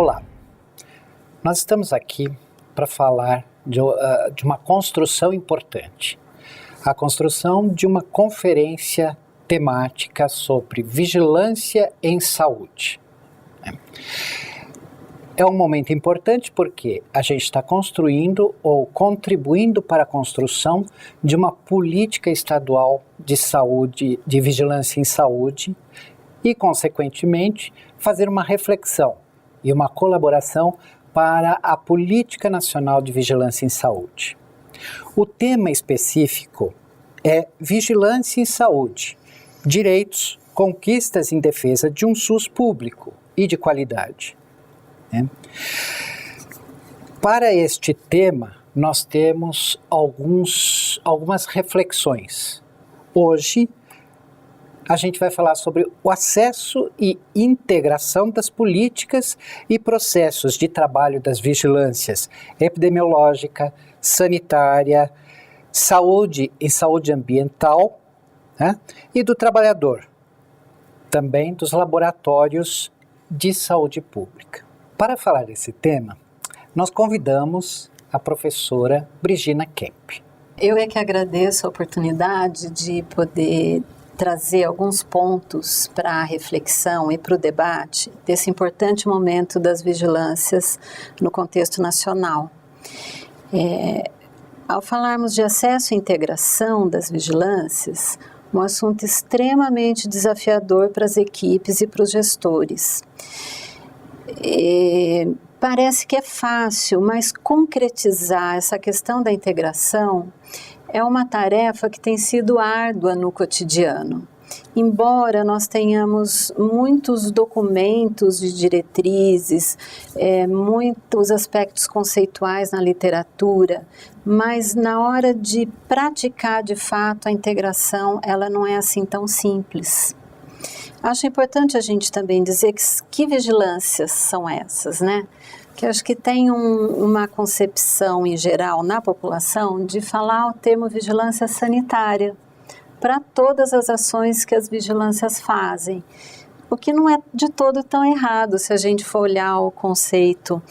Olá, nós estamos aqui para falar de uma construção importante, a construção de uma conferência temática sobre vigilância em saúde. É um momento importante porque a gente está construindo ou contribuindo para a construção de uma política estadual de saúde, de vigilância em saúde e, consequentemente, fazer uma reflexão e uma colaboração para a Política Nacional de Vigilância em Saúde. O tema específico é Vigilância em Saúde, Direitos, Conquistas em Defesa de um SUS público e de qualidade. Para este tema, nós temos algumas reflexões. Hoje, a gente vai falar sobre o acesso e integração das políticas e processos de trabalho das vigilâncias epidemiológica, sanitária, saúde e saúde ambiental, e do trabalhador, também dos laboratórios de saúde pública. Para falar desse tema, nós convidamos a professora Brigina Kemp. Eu é que agradeço a oportunidade de poder trazer alguns pontos para a reflexão e para o debate desse importante momento das vigilâncias no contexto nacional. Ao falarmos de acesso e integração das vigilâncias, um assunto extremamente desafiador para as equipes e para os gestores. Parece que é fácil, mas concretizar essa questão da integração é uma tarefa que tem sido árdua no cotidiano. Embora nós tenhamos muitos documentos de diretrizes, muitos aspectos conceituais na literatura, mas na hora de praticar de fato a integração, ela não é assim tão simples. Acho importante a gente também dizer que vigilâncias são essas, né? Que acho que tem uma concepção em geral na população de falar o termo vigilância sanitária para todas as ações que as vigilâncias fazem, o que não é de todo tão errado se a gente for olhar o conceito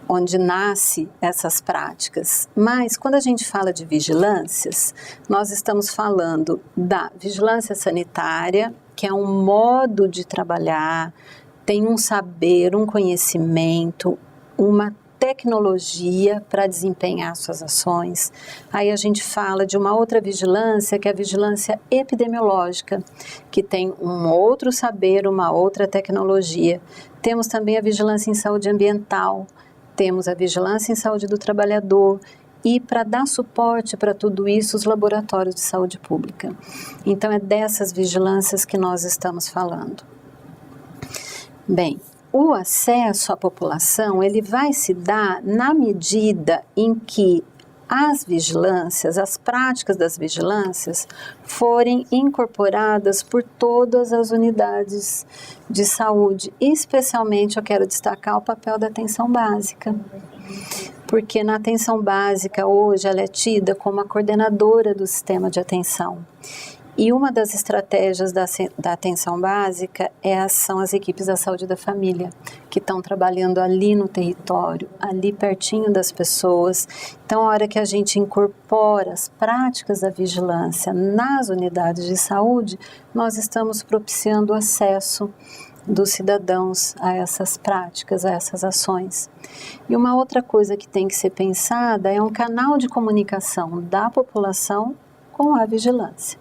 onde nasce essas práticas. Mas quando a gente fala de vigilâncias, nós estamos falando da vigilância sanitária, que é um modo de trabalhar, tem um saber, um conhecimento, uma tecnologia para desempenhar suas ações. Aí a gente fala de uma outra vigilância, que é a vigilância epidemiológica, que tem um outro saber, uma outra tecnologia. Temos também a vigilância em saúde ambiental, temos a vigilância em saúde do trabalhador e, para dar suporte para tudo isso, os laboratórios de saúde pública. Então é dessas vigilâncias que nós estamos falando. Bem, o acesso à população, ele vai se dar na medida em que as vigilâncias, as práticas das vigilâncias, forem incorporadas por todas as unidades de saúde. Especialmente eu quero destacar o papel da atenção básica, porque na atenção básica hoje ela é tida como a coordenadora do sistema de atenção. E uma das estratégias da atenção básica são as equipes da saúde da família, que estão trabalhando ali no território, ali pertinho das pessoas. Então, a hora que a gente incorpora as práticas da vigilância nas unidades de saúde, nós estamos propiciando o acesso dos cidadãos a essas práticas, a essas ações. E uma outra coisa que tem que ser pensada é um canal de comunicação da população com a vigilância.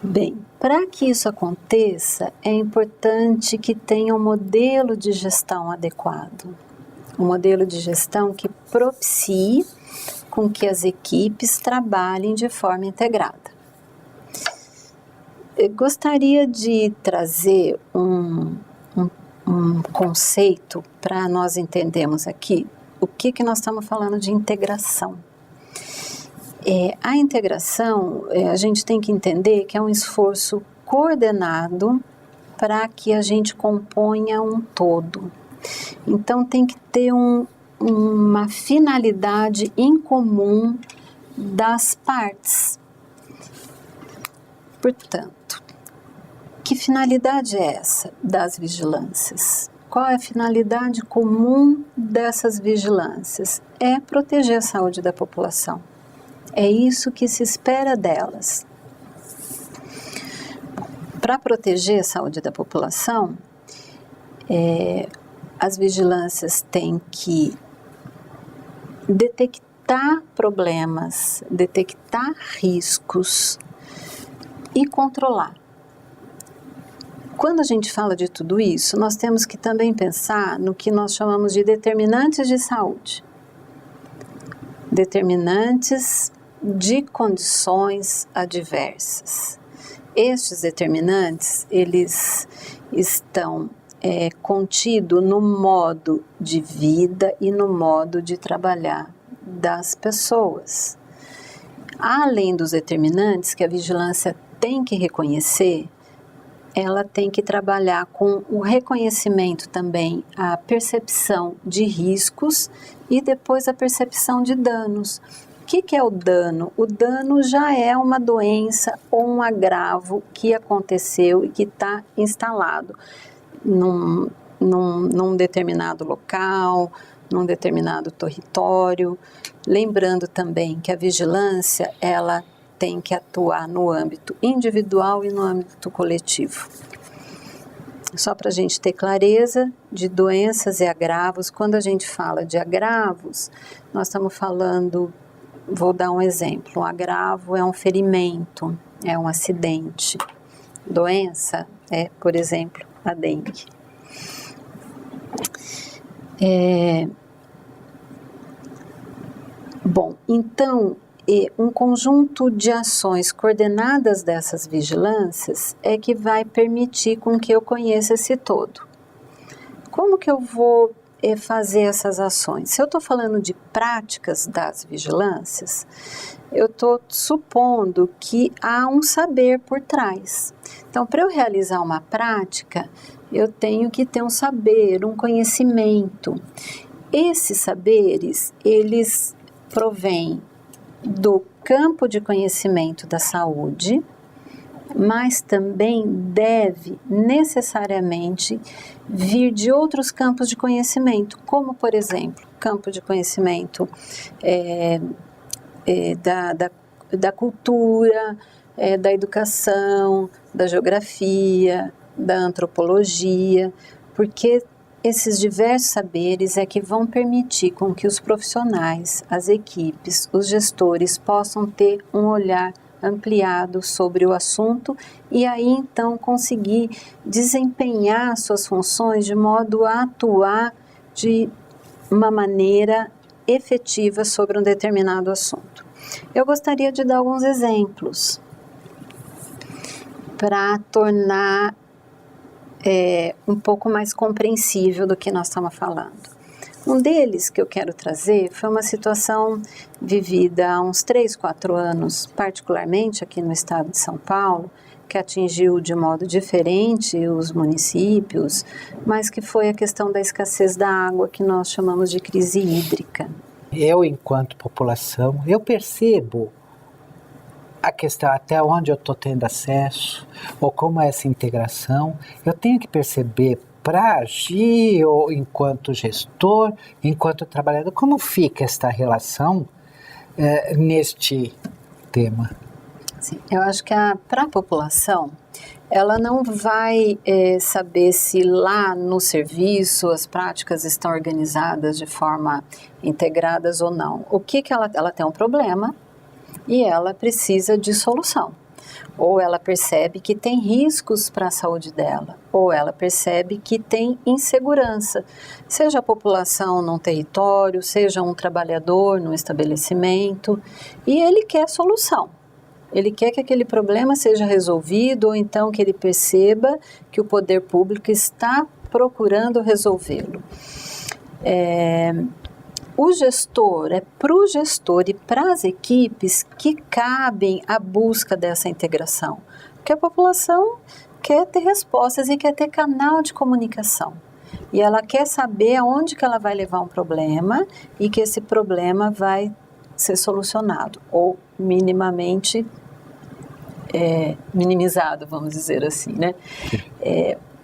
Bem, para que isso aconteça, é importante que tenha um modelo de gestão adequado. Um modelo de gestão que propicie com que as equipes trabalhem de forma integrada. Eu gostaria de trazer um conceito para nós entendermos aqui o que nós estamos falando de integração. A integração, a gente tem que entender que é um esforço coordenado para que a gente componha um todo. Então, tem que ter uma finalidade em comum das partes. Portanto, que finalidade é essa das vigilâncias? Qual é a finalidade comum dessas vigilâncias? É proteger a saúde da população. É isso que se espera delas. Para proteger a saúde da população, as vigilâncias têm que detectar problemas, detectar riscos e controlar. Quando a gente fala de tudo isso, nós temos que também pensar no que nós chamamos de determinantes de saúde. Determinantes de condições adversas. Estes determinantes, eles estão contidos no modo de vida e no modo de trabalhar das pessoas. Além dos determinantes que a vigilância tem que reconhecer, ela tem que trabalhar com o reconhecimento também, a percepção de riscos e depois a percepção de danos. O que é o dano? O dano já é uma doença ou um agravo que aconteceu e que está instalado num determinado local, num determinado território. Lembrando também que a vigilância, ela tem que atuar no âmbito individual e no âmbito coletivo. Só para a gente ter clareza de doenças e agravos, quando a gente fala de agravos, nós estamos falando, vou dar um exemplo, um agravo é um ferimento, é um acidente. Doença é, por exemplo, a dengue. Bom, então, um conjunto de ações coordenadas dessas vigilâncias é que vai permitir com que eu conheça esse todo. Como que eu vou fazer essas ações? Se eu estou falando de práticas das vigilâncias, eu estou supondo que há um saber por trás. Então, para eu realizar uma prática, eu tenho que ter um saber, um conhecimento. Esses saberes, eles provêm do campo de conhecimento da saúde, mas também deve necessariamente vir de outros campos de conhecimento, como, por exemplo, campo de conhecimento da cultura, da educação, da geografia, da antropologia, porque esses diversos saberes é que vão permitir com que os profissionais, as equipes, os gestores possam ter um olhar ampliado sobre o assunto e aí então conseguir desempenhar suas funções de modo a atuar de uma maneira efetiva sobre um determinado assunto. Eu gostaria de dar alguns exemplos para tornar um pouco mais compreensível do que nós estamos falando. Um deles que eu quero trazer foi uma situação vivida há uns 3, 4 anos, particularmente aqui no estado de São Paulo, que atingiu de modo diferente os municípios, mas que foi a questão da escassez da água, que nós chamamos de crise hídrica. Eu, enquanto população, eu percebo a questão até onde eu estou tendo acesso, ou como é essa integração, eu tenho que perceber para agir ou enquanto gestor, enquanto trabalhador, como fica esta relação neste tema? Sim, eu acho que para a população, ela não vai saber se lá no serviço as práticas estão organizadas de forma integradas ou não. O que ela tem um problema e ela precisa de solução. Ou ela percebe que tem riscos para a saúde dela, ou ela percebe que tem insegurança, seja a população num território, seja um trabalhador num estabelecimento, e ele quer solução. Ele quer que aquele problema seja resolvido, ou então que ele perceba que o poder público está procurando resolvê-lo. O gestor, é para o gestor e para as equipes que cabem a busca dessa integração. Porque a população quer ter respostas e quer ter canal de comunicação. E ela quer saber aonde que ela vai levar um problema e que esse problema vai ser solucionado, ou minimamente minimizado, vamos dizer assim, né?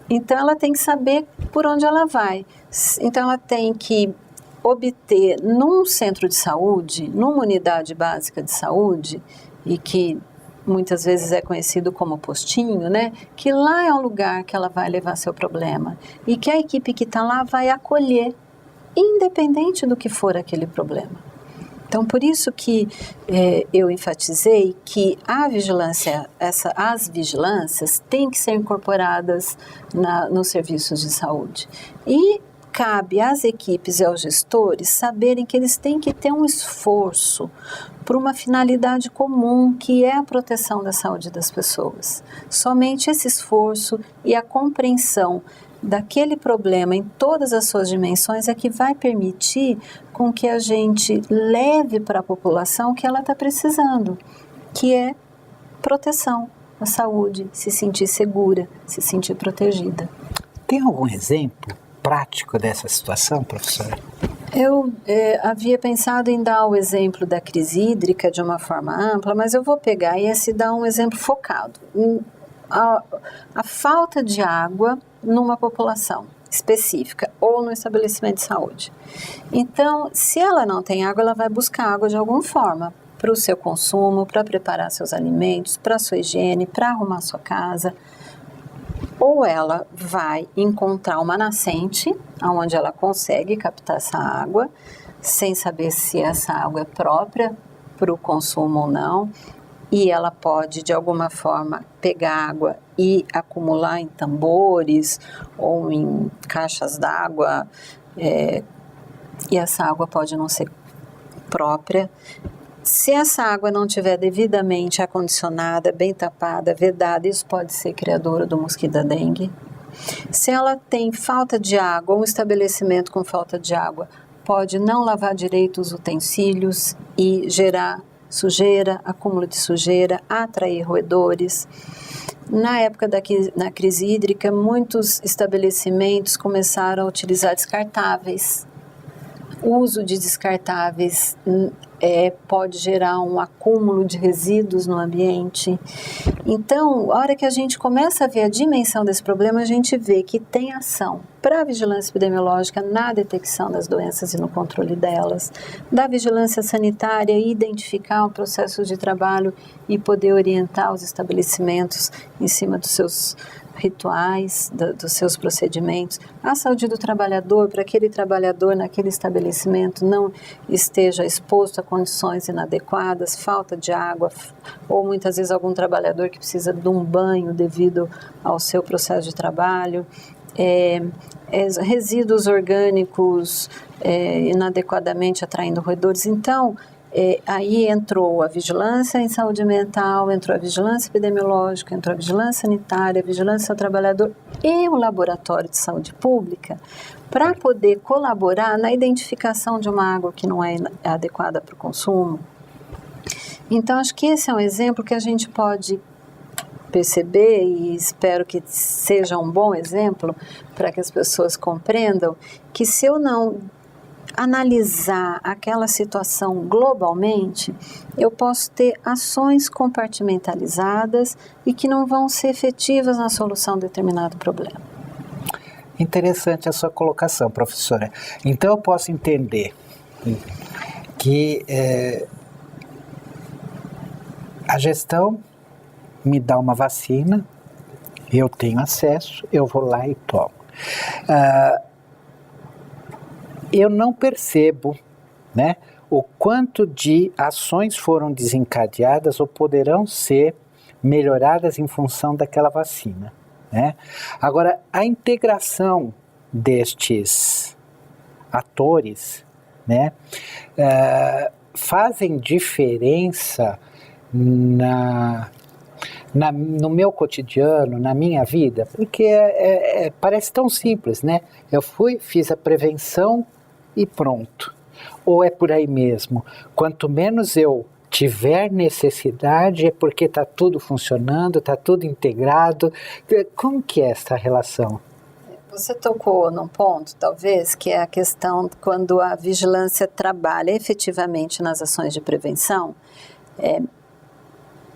Então, ela tem que saber por onde ela vai. Então, ela tem que obter num centro de saúde, numa unidade básica de saúde, e que muitas vezes é conhecido como postinho, né? Que lá é um lugar que ela vai levar seu problema e que a equipe que está lá vai acolher, independente do que for aquele problema. Então, por isso que eu enfatizei que a vigilância, as vigilâncias têm que ser incorporadas nos serviços de saúde. E cabe às equipes e aos gestores saberem que eles têm que ter um esforço por uma finalidade comum, que é a proteção da saúde das pessoas. Somente esse esforço e a compreensão daquele problema em todas as suas dimensões é que vai permitir com que a gente leve para a população o que ela está precisando, que é proteção à saúde, se sentir segura, se sentir protegida. Tem algum exemplo prático dessa situação, professora? Eu havia pensado em dar o exemplo da crise hídrica de uma forma ampla, mas eu vou pegar e dar um exemplo focado. A falta de água numa população específica ou no estabelecimento de saúde. Então, se ela não tem água, ela vai buscar água de alguma forma para o seu consumo, para preparar seus alimentos, para a sua higiene, para arrumar sua casa. Ou ela vai encontrar uma nascente, onde ela consegue captar essa água, sem saber se essa água é própria para o consumo ou não, e ela pode, de alguma forma, pegar água e acumular em tambores ou em caixas d'água, e essa água pode não ser própria. Se essa água não estiver devidamente acondicionada, bem tapada, vedada, isso pode ser criadora do mosquito da dengue. Se ela tem falta de água, ou um estabelecimento com falta de água, pode não lavar direito os utensílios e gerar sujeira, acúmulo de sujeira, atrair roedores. Na época da crise hídrica, muitos estabelecimentos começaram a utilizar descartáveis. O uso de descartáveis pode gerar um acúmulo de resíduos no ambiente. Então, a hora que a gente começa a ver a dimensão desse problema, a gente vê que tem ação para a vigilância epidemiológica na detecção das doenças e no controle delas, da vigilância sanitária, identificar um processo de trabalho e poder orientar os estabelecimentos em cima dos seus rituais, dos seus procedimentos, a saúde do trabalhador, para que aquele trabalhador naquele estabelecimento não esteja exposto a condições inadequadas, falta de água, ou muitas vezes algum trabalhador que precisa de um banho devido ao seu processo de trabalho, resíduos orgânicos inadequadamente atraindo roedores. Então, aí entrou a vigilância em saúde mental, entrou a vigilância epidemiológica, entrou a vigilância sanitária, a vigilância ao trabalhador e o laboratório de saúde pública para poder colaborar na identificação de uma água que não é adequada para o consumo. Então, acho que esse é um exemplo que a gente pode perceber, e espero que seja um bom exemplo para que as pessoas compreendam que se eu não analisar aquela situação globalmente, eu posso ter ações compartimentalizadas e que não vão ser efetivas na solução de determinado problema. Interessante a sua colocação, professora. Então eu posso entender que a gestão me dá uma vacina, eu tenho acesso, eu vou lá e tomo. Eu não percebo, né, o quanto de ações foram desencadeadas ou poderão ser melhoradas em função daquela vacina, né? Agora, a integração destes atores, né, fazem diferença no meu cotidiano, na minha vida, porque parece tão simples, né? Eu fiz a prevenção e pronto. Ou é por aí mesmo? Quanto menos eu tiver necessidade, é porque está tudo funcionando, está tudo integrado. Como que é essa relação? Você tocou num ponto, talvez, que é a questão quando a vigilância trabalha efetivamente nas ações de prevenção.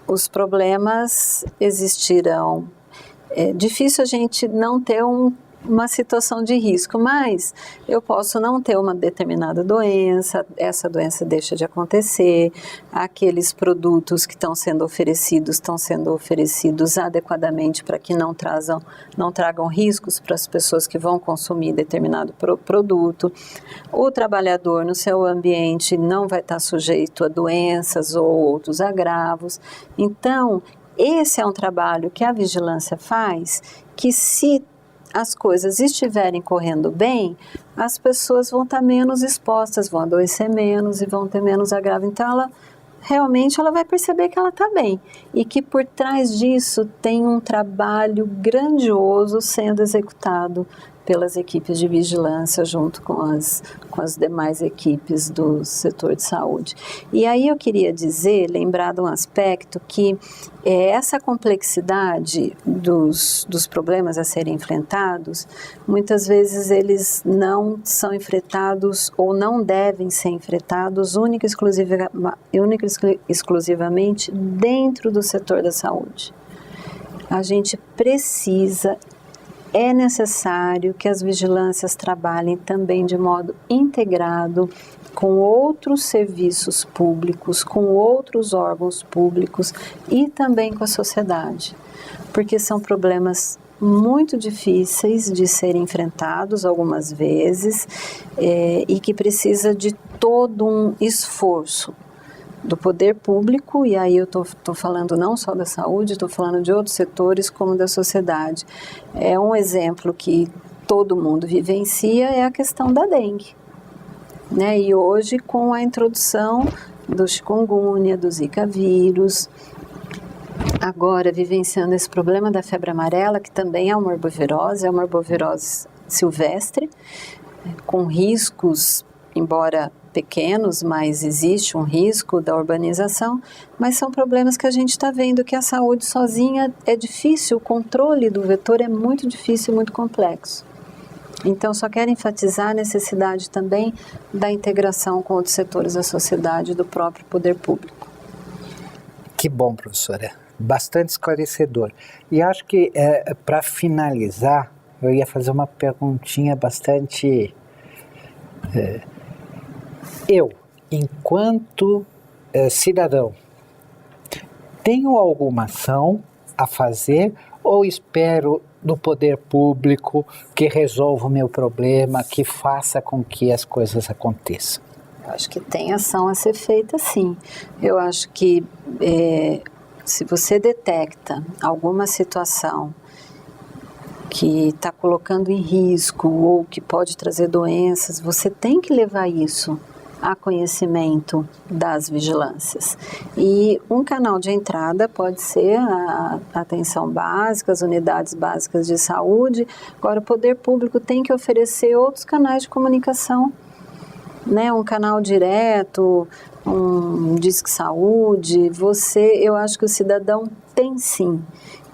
os problemas existirão. É difícil a gente não ter uma situação de risco, mas eu posso não ter uma determinada doença, essa doença deixa de acontecer, aqueles produtos que estão sendo oferecidos adequadamente para que não tragam riscos para as pessoas que vão consumir determinado produto. O trabalhador no seu ambiente não vai estar sujeito a doenças ou outros agravos. Então, esse é um trabalho que a vigilância faz, que se as coisas estiverem correndo bem, as pessoas vão estar menos expostas, vão adoecer menos e vão ter menos agravo. Então, ela vai perceber que ela está bem e que por trás disso tem um trabalho grandioso sendo executado pelas equipes de vigilância junto com as demais equipes do setor de saúde. E aí eu queria lembrar de um aspecto que essa complexidade dos problemas a serem enfrentados, muitas vezes eles não são enfrentados ou não devem ser enfrentados única e exclusivamente dentro do setor da saúde. A gente é necessário que as vigilâncias trabalhem também de modo integrado com outros serviços públicos, com outros órgãos públicos e também com a sociedade, porque são problemas muito difíceis de serem enfrentados algumas vezes e que precisa de todo um esforço do poder público, e aí eu estou falando não só da saúde, estou falando de outros setores como da sociedade. Um exemplo que todo mundo vivencia é a questão da dengue, né? E hoje com a introdução do chikungunya, do zika vírus, agora vivenciando esse problema da febre amarela, que também é uma arbovirose silvestre, com riscos, embora pequenos, mas existe um risco da urbanização, mas são problemas que a gente está vendo que a saúde sozinha é difícil, o controle do vetor é muito difícil e muito complexo. Então, só quero enfatizar a necessidade também da integração com outros setores da sociedade e do próprio poder público. Que bom, professora. Bastante esclarecedor. E acho que, para finalizar, eu ia fazer uma perguntinha bastante... Eu, enquanto cidadão, tenho alguma ação a fazer ou espero do poder público que resolva o meu problema, que faça com que as coisas aconteçam? Eu acho que tem ação a ser feita, sim. Eu acho que se você detecta alguma situação que está colocando em risco ou que pode trazer doenças, você tem que levar isso a conhecimento das vigilâncias. E um canal de entrada pode ser a atenção básica, as unidades básicas de saúde. Agora, o poder público tem que oferecer outros canais de comunicação, né? Um canal direto, um Disque Saúde. Eu acho que o cidadão tem sim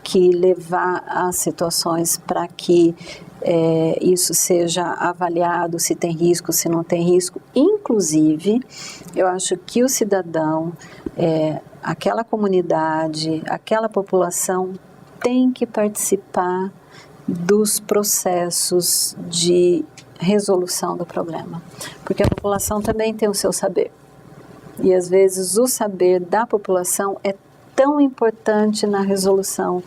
que levar as situações para que isso seja avaliado, se tem risco, se não tem risco. Inclusive, eu acho que o cidadão, aquela comunidade, aquela população tem que participar dos processos de resolução do problema, porque a população também tem o seu saber. E às vezes o saber da população é tão importante na resolução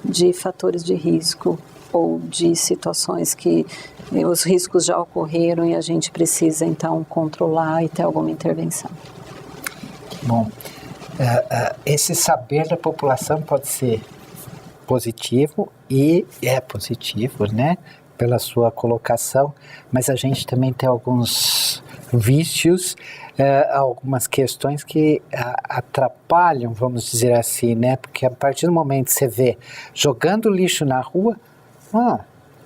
de fatores de risco ou de situações que os riscos já ocorreram e a gente precisa então controlar e ter alguma intervenção. Bom, esse saber da população pode ser positivo e é positivo, né, pela sua colocação, mas a gente também tem alguns vícios, algumas questões que atrapalham, vamos dizer assim, né, porque a partir do momento que você vê jogando lixo na rua,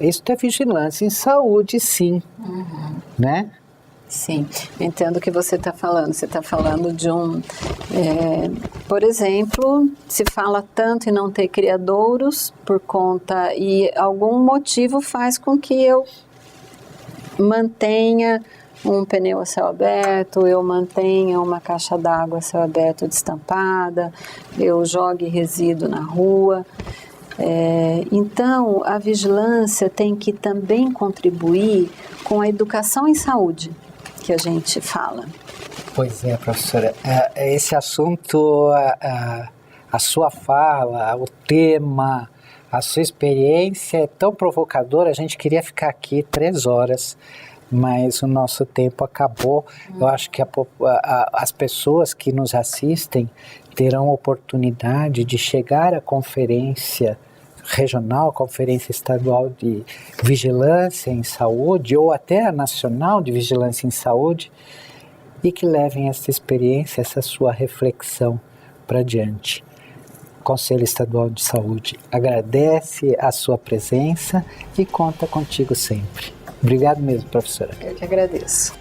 isso é vigilância em saúde, sim, né? Sim, entendo o que você está falando. Você está falando de por exemplo, se fala tanto em não ter criadouros por conta, e algum motivo faz com que eu mantenha um pneu a céu aberto, eu mantenha uma caixa d'água a céu aberto destampada, eu jogue resíduo na rua. Então, a vigilância tem que também contribuir com a educação em saúde que a gente fala. Pois é, professora. Esse assunto, a sua fala, o tema, a sua experiência é tão provocadora, a gente queria ficar aqui 3 horas, mas o nosso tempo acabou. Eu acho que as pessoas que nos assistem terão oportunidade de chegar à conferência regional, conferência estadual de vigilância em saúde, ou até a nacional de vigilância em saúde, e que levem essa experiência, essa sua reflexão para diante. O Conselho Estadual de Saúde agradece a sua presença e conta contigo sempre. Obrigado mesmo, professora. Eu que agradeço.